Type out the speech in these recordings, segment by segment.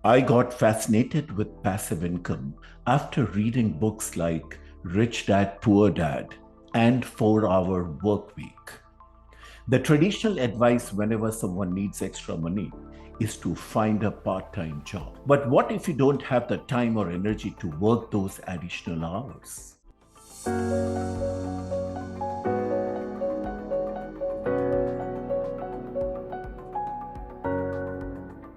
I got fascinated with passive income after reading books like Rich Dad Poor Dad and 4 Hour Work Week. The traditional advice whenever someone needs extra money is to find a part time job. But what if you don't have the time or energy to work those additional hours?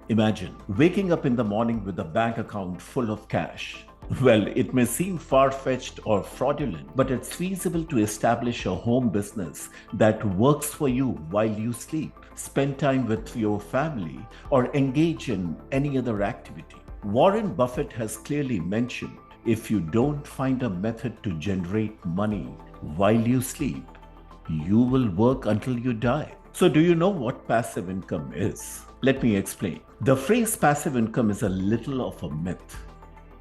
Imagine waking up in the morning with a bank account full of cash. Well, it may seem far fetched or fraudulent, but it's feasible to establish a home business that works for you while you sleep, spend time with your family, or engage in any other activity. Warren Buffett has clearly mentioned if you don't find a method to generate money while you sleep, you will work until you die. So, do you know what passive income is? Let me explain. The phrase passive income is a little of a myth.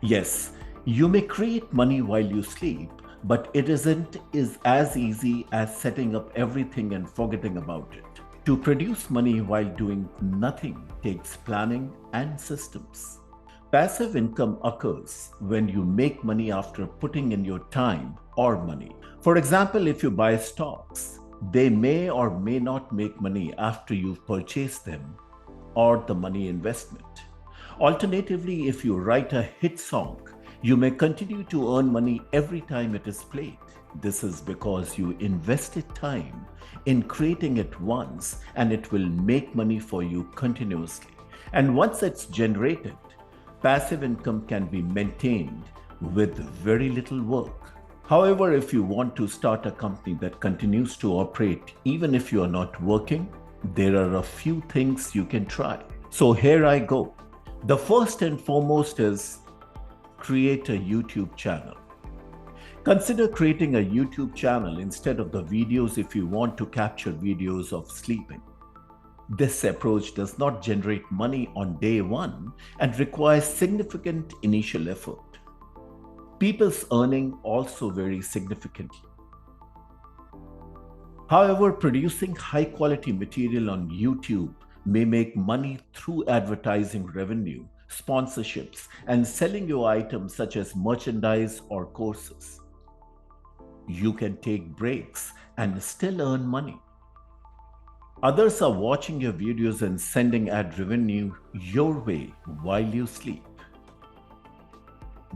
Yes, you may create money while you sleep, but it isn't is as easy as setting up everything and forgetting about it. To produce money while doing nothing takes planning and systems. Passive income occurs when you make money after putting in your time or money. For example, if you buy stocks, they may or may not make money after you've purchased them or the money investment. Alternatively, if you write a hit song, you may continue to earn money every time it is played. This is because you invested time in creating it once and it will make money for you continuously. And once it's generated, passive income can be maintained with very little work. However, if you want to start a company that continues to operate even if you are not working, there are a few things you can try. So here I go. The first and foremost is create a YouTube channel. Consider creating a YouTube channel instead of the videos if you want to capture videos of sleeping. This approach does not generate money on day one and requires significant initial effort. People's earning also vary significantly. However, producing high quality material on YouTube may make money through advertising revenue, sponsorships, and selling your items such as merchandise or courses. You can take breaks and still earn money. Others are watching your videos and sending ad revenue your way while you sleep.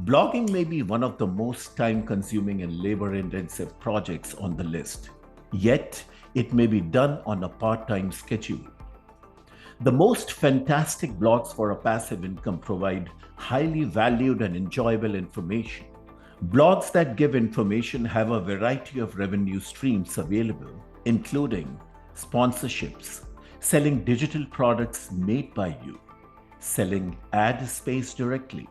Blogging may be one of the most time-consuming and labor-intensive projects on the list, yet it may be done on a part-time schedule. The most fantastic blogs for a passive income provide highly valued and enjoyable information. Blogs that give information have a variety of revenue streams available, including sponsorships, selling digital products made by you, selling ad space directly,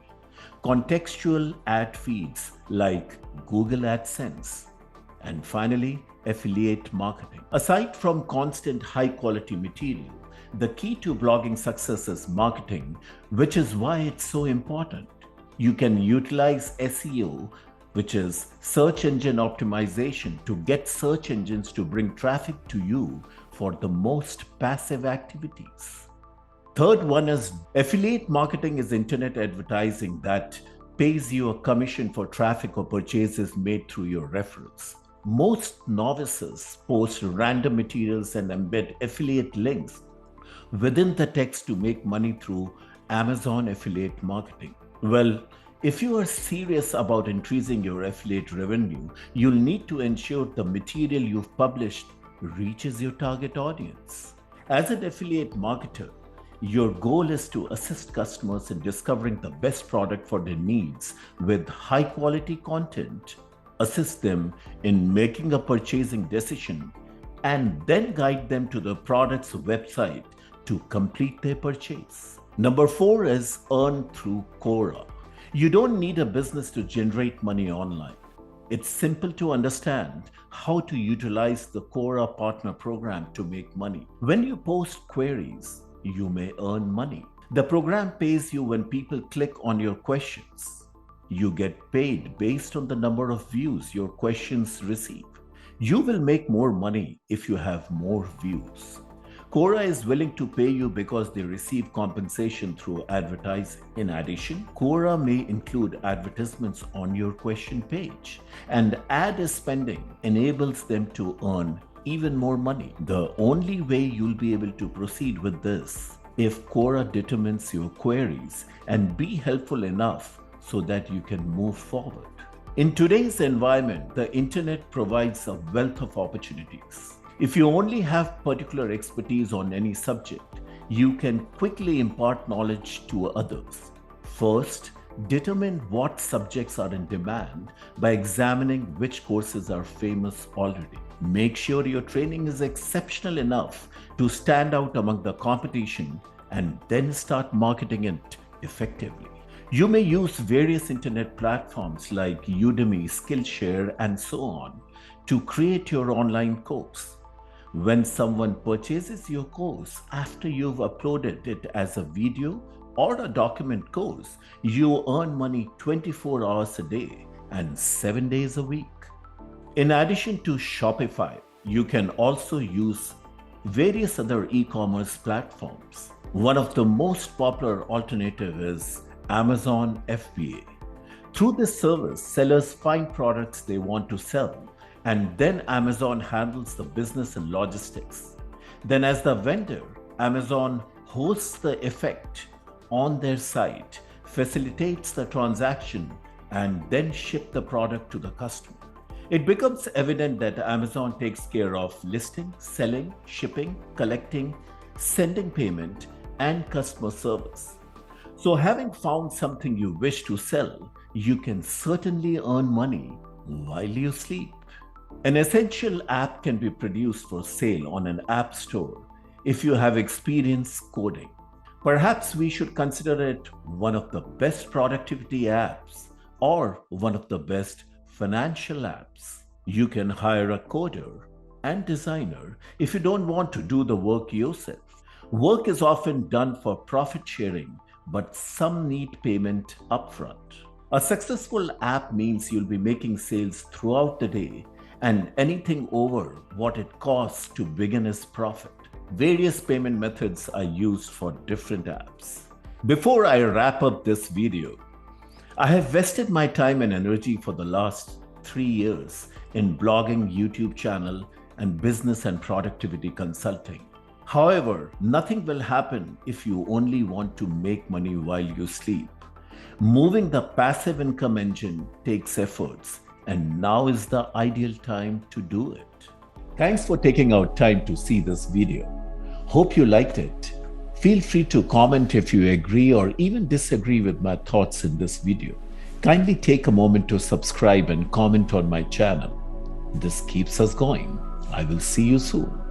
contextual ad feeds like Google AdSense, and finally, affiliate marketing. Aside from constant high-quality material, the key to blogging success is marketing, which is why it's so important. You can utilize SEO, which is search engine optimization, to get search engines to bring traffic to you for the most passive activities. Third one is affiliate marketing is internet advertising that pays you a commission for traffic or purchases made through your referrals. Most novices post random materials and embed affiliate links within the text to make money through Amazon affiliate marketing. Well, if you are serious about increasing your affiliate revenue, you'll need to ensure the material you've published reaches your target audience. As an affiliate marketer, your goal is to assist customers in discovering the best product for their needs with high quality content, assist them in making a purchasing decision, and then guide them to the product's website to complete their purchase. Number 4 is earn through Quora. You don't need a business to generate money online. It's simple to understand how to utilize the Quora partner program to make money. When you post queries, you may earn money. The program pays you when people click on your questions. You get paid based on the number of views your questions receive. You will make more money if you have more views. Quora is willing to pay you because they receive compensation through advertising. In addition, Quora may include advertisements on your question page, and ad spending enables them to earn even more money. The only way you'll be able to proceed with this if Quora determines your queries and be helpful enough so that you can move forward. In today's environment, the internet provides a wealth of opportunities. If you only have particular expertise on any subject, you can quickly impart knowledge to others. First, determine what subjects are in demand by examining which courses are famous already. Make sure your training is exceptional enough to stand out among the competition and then start marketing it effectively. You may use various internet platforms like Udemy, Skillshare, and so on to create your online course. When someone purchases your course after you've uploaded it as a video or a document course, you earn money 24 hours a day and 7 days a week. In addition to Shopify, you can also use various other e-commerce platforms. One of the most popular alternatives is Amazon FBA. Through this service, sellers find products they want to sell, and then Amazon handles the business and logistics. Then as the vendor, Amazon hosts the effect on their site, facilitates the transaction, and then ship the product to the customer. It becomes evident that Amazon takes care of listing, selling, shipping, collecting, sending payment, and customer service. So having found something you wish to sell, you can certainly earn money while you sleep. An essential app can be produced for sale on an app store if you have experience coding. Perhaps we should consider it one of the best productivity apps or one of the best financial apps. You can hire a coder and designer if you don't want to do the work yourself. Work is often done for profit sharing, but some need payment upfront. A successful app means you'll be making sales throughout the day, and anything over what it costs to begin is profit. Various payment methods are used for different apps. Before I wrap up this video, I have vested my time and energy for the last 3 years in blogging, YouTube channel, and business and productivity consulting. However, nothing will happen if you only want to make money while you sleep. Moving the passive income engine takes efforts, and now is the ideal time to do it. Thanks for taking out time to see this video. Hope you liked it. Feel free to comment if you agree or even disagree with my thoughts in this video. Kindly take a moment to subscribe and comment on my channel. This keeps us going. I will see you soon.